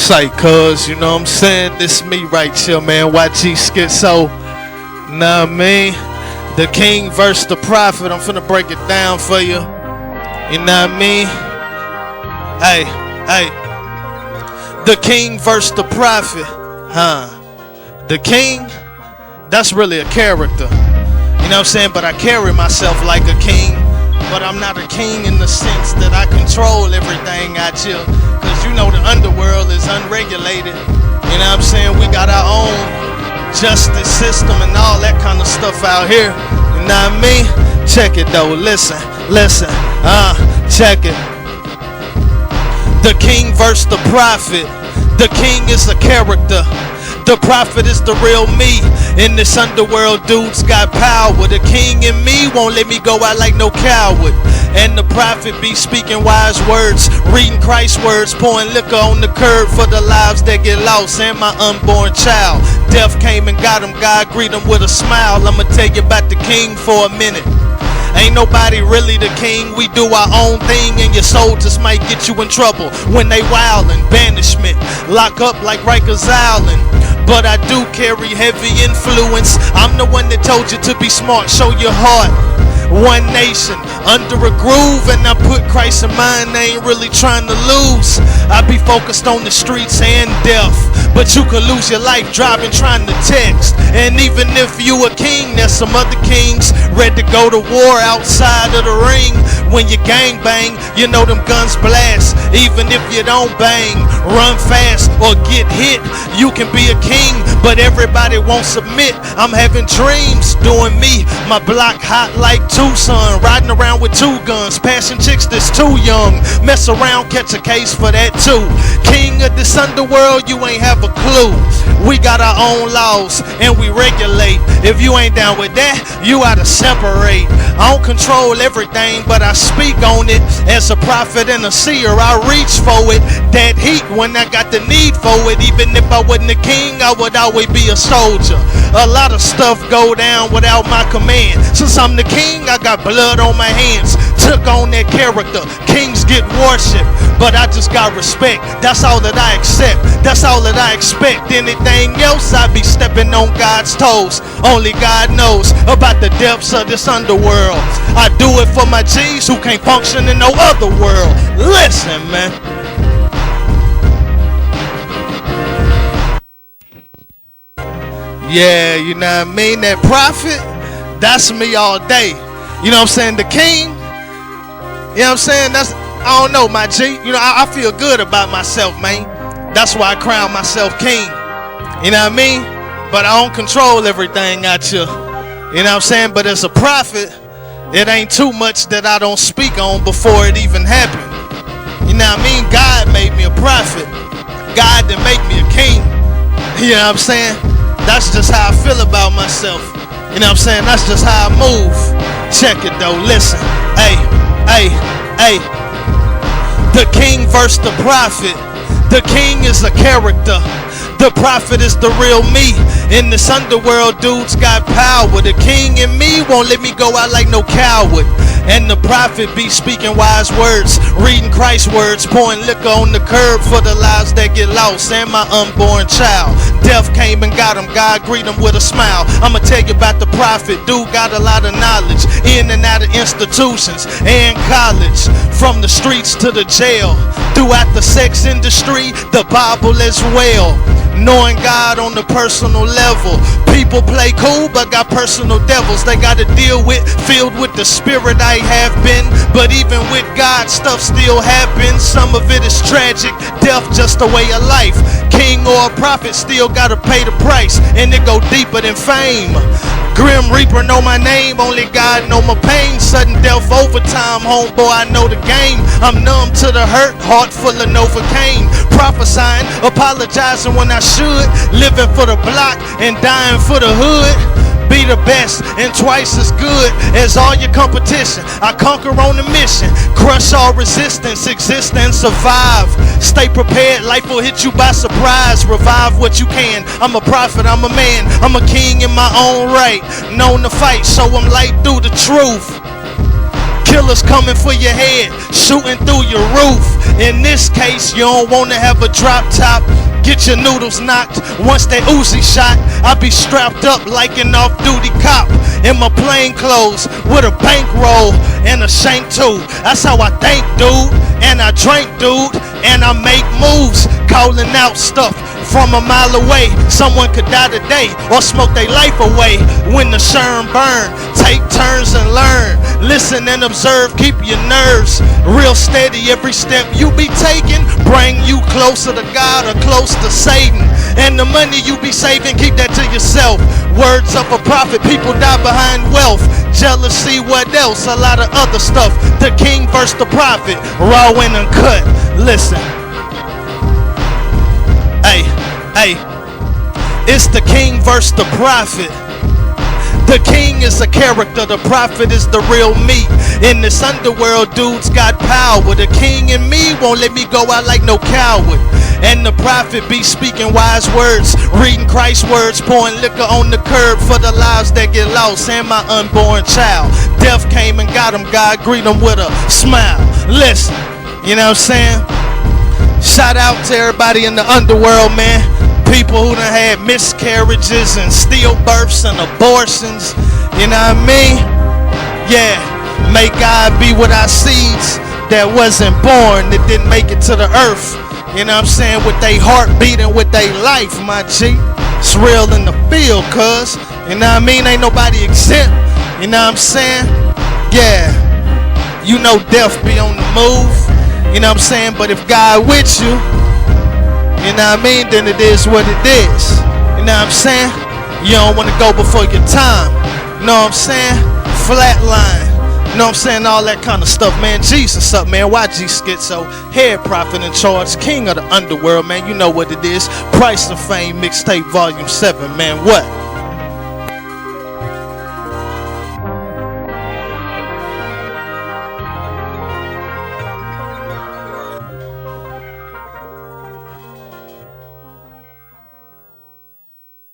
Say, cuz, you know what I'm saying? This me right here, man. YG Schizo. Know what I mean? The king versus the prophet. I'm finna break it down for you. You know what I mean? Hey. The king versus the prophet. The king, that's really a character. You know what I'm saying? But I carry myself like a king. But I'm not a king in the sense that I control everything out here. Cause you know the underworld is unregulated. You know what I'm saying? We got our own justice system and all that kind of stuff out here. You know what I mean? Check it though, listen, check it. The king versus the prophet. The king is a character. The prophet is the real me. In this underworld, dudes got power. The king in me won't let me go out like no coward. And the prophet be speaking wise words, reading Christ's words, pouring liquor on the curb for the lives that get lost and my unborn child. Death came and got him, God greet him with a smile. I'ma tell you about the king for a minute. Ain't nobody really the king, we do our own thing, and your soldiers might get you in trouble when they wildin', banishment, lock up like Rikers Island. But I do carry heavy influence. I'm the one that told you to be smart, show your heart. One nation, under a groove, and I put Christ in mind, I ain't really trying to lose. I be focused on the streets and death, but you could lose your life driving trying to text. And even if you a king, there's some other kings ready to go to war outside of the ring. When you gang bang, you know them guns blast. Even if you don't bang, run fast or get hit, you can be a king, but everybody won't submit. I'm having dreams doing me, my block hot like Tucson, riding around with two guns, passing chicks that's too young. Mess around, catch a case for that too. King of this underworld, you ain't have a clue. We got our own laws and we regulate. If you ain't down with that, you oughta separate. I don't control everything, but I speak on it. As a prophet and a seer, I reach for it. That heat when I got the need for it. Even if I wasn't a king, I would always be a soldier. A lot of stuff go down without my command. Since I'm the king, I got blood on my hands. Took on that character. Kings get worship, but I just got respect. That's all that I accept. That's all that I expect. Anything else, I be stepping on God's toes. Only God knows about the depths of this underworld. I do it for my G's who can't function in no other world. Listen, man. Yeah, you know what I mean? That prophet, that's me all day. You know what I'm saying? The king, you know what I'm saying? That's, I don't know, my G. You know, I feel good about myself, man. That's why I crown myself king. You know what I mean? But I don't control everything out here. You know what I'm saying? But as a prophet, it ain't too much that I don't speak on before it even happened. You know what I mean? God made me a prophet. God didn't make me a king. You know what I'm saying? That's just how I feel about myself. You know what I'm saying? That's just how I move. Check it though, listen. Hey. The king versus the prophet. The king is a character. The prophet is the real me. In this underworld, dudes got power. The king in me won't let me go out like no coward. And the prophet be speaking wise words, reading Christ's words, pouring liquor on the curb for the lives that get lost and my unborn child. Death came and got him, God greet him with a smile. I'ma tell you about the prophet, dude got a lot of knowledge, in and out of institutions and college, from the streets to the jail, throughout the sex industry, the Bible as well. Knowing God on the personal level. People play cool but got personal devils they gotta deal with, filled with the spirit I have been. But even with God, stuff still happens. Some of it is tragic, death just a way of life. King or a prophet still gotta pay the price, and it go deeper than fame. Grim Reaper know my name, only God know my pain. Sudden death overtime, homeboy, I know the game. I'm numb to the hurt, heart full of Novocaine. Prophesying, apologizing when I should. Living for the block and dying for the hood. Be the best and twice as good as all your competition. I conquer on a mission, crush all resistance, exist and survive. Stay prepared, life will hit you by surprise. Revive what you can. I'm a prophet, I'm a man, I'm a king in my own right. Known to fight, so I'm light through the truth. Killers coming for your head, shooting through your roof. In this case, you don't wanna have a drop top. Get your noodles knocked. Once that Uzi shot, I be strapped up like an off-duty cop in my plain clothes with a bankroll and a shank too. That's how I think, dude. And I drink, dude. And I make moves, calling out stuff from a mile away. Someone could die today or smoke their life away. When the sherm burn, take turns and learn. Listen and observe, keep your nerves real steady. Every step you be taking bring you closer to God or close to Satan. And the money you be saving, keep that to yourself. Words of a prophet, people die behind wealth. Jealousy, what else? A lot of other stuff. The king versus the prophet, raw and uncut. Listen. Hey, it's the king versus the prophet. The king is a character, the prophet is the real me. In this underworld, dudes got power. The king in me won't let me go out like no coward. And the prophet be speaking wise words, reading Christ's words, pouring liquor on the curb for the lives that get lost and my unborn child. Death came and got him, God greet him with a smile. Listen, you know what I'm saying? Shout out to everybody in the underworld, man. People who done had miscarriages and stillbirths and abortions. You know what I mean? Yeah, may God be with our seeds that wasn't born, that didn't make it to the earth. You know what I'm saying? With they heart beating with they life, my G. It's real in the field, cuz. You know what I mean? Ain't nobody exempt. You know what I'm saying? Yeah. You know death be on the move. You know what I'm saying? But if God with you, you know what I mean, then it is what it is. You know what I'm saying? You don't want to go before your time. You know what I'm saying? Flatline. You know what I'm saying? All that kind of stuff, man. Jesus up, man. YG Schizo, head prophet in charge, king of the underworld, man. You know what it is. Price of Fame, Mixtape Volume 7, man. What?